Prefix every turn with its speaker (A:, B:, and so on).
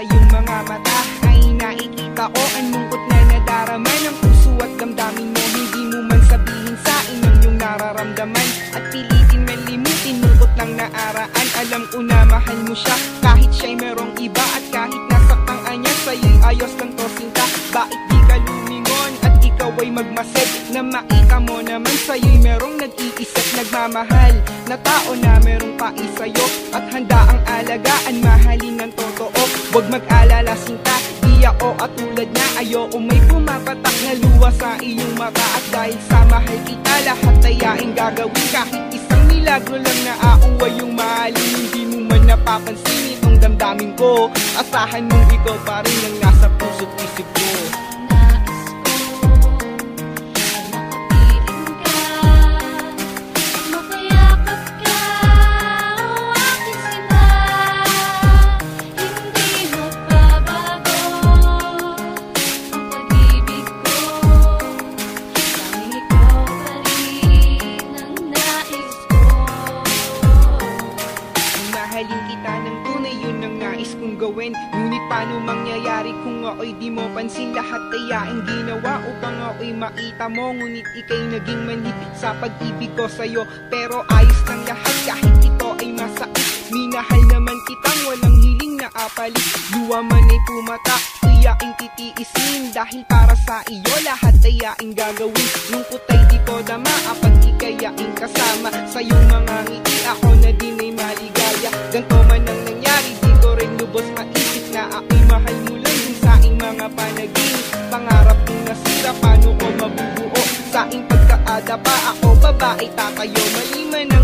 A: iyong mga mata ay nakikita ko ang lungkot na nadarama ng puso at damdamin mo. Hindi mo man sabihin sa inang yung nararamdaman at pilitin man limutin lungkot ng naaraan. Alam ko na mahal mo siya kahit siya'y merong iba at kahit nasaktan niya sa'yo'y ayos lang to sinta. Bakit di ka lumingon at ikaw ay magmased na makita mo naman sa'yo'y merong nag-iisip nagmamahal na tao na merong pais sa'yo at handa ang alagaan, mahalin ng totoo. Huwag mag-alala sinta, di ako at tulad na ayoko may pumapatak na luha sa iyong mata. At dahil sa mahal kita lahat ayaing gagawin, kahit isang milagro lang na ako ay yung mahalin. Hindi mo man napapansin itong damdamin ko, asahan mong ikaw pa rin ang nasa puso't isip ko. Mahalin kita ng tunay, yun ang nais kong gawin. Ngunit paano mangyayari kung ako'y di mo pansin? Lahat ayaing ginawa upang ako'y makita mo, ngunit ika'y naging manhid sa pag-ibig ko sa'yo. Pero ayos lang lahat kahit ito ay masakit. Minahal naman kitang walang hiling na kapalit. Luwa man ay pumata, ayaing titiisin. Dahil para sa iyo lahat ayaing gagawin. Lungkot ay di ko dama kapag ikayaing kasama. Sa iyong mga ngiti ako na din ay maligaya. Ganto man ang nangyari, di ko rin lubos maisip na ako'y mahal mo lang dun sa aking mga panaginip. Pangarap kong nasira, paano ko mabubuo sa aking pagkaada pa? Ako babae tatayo, mali man ang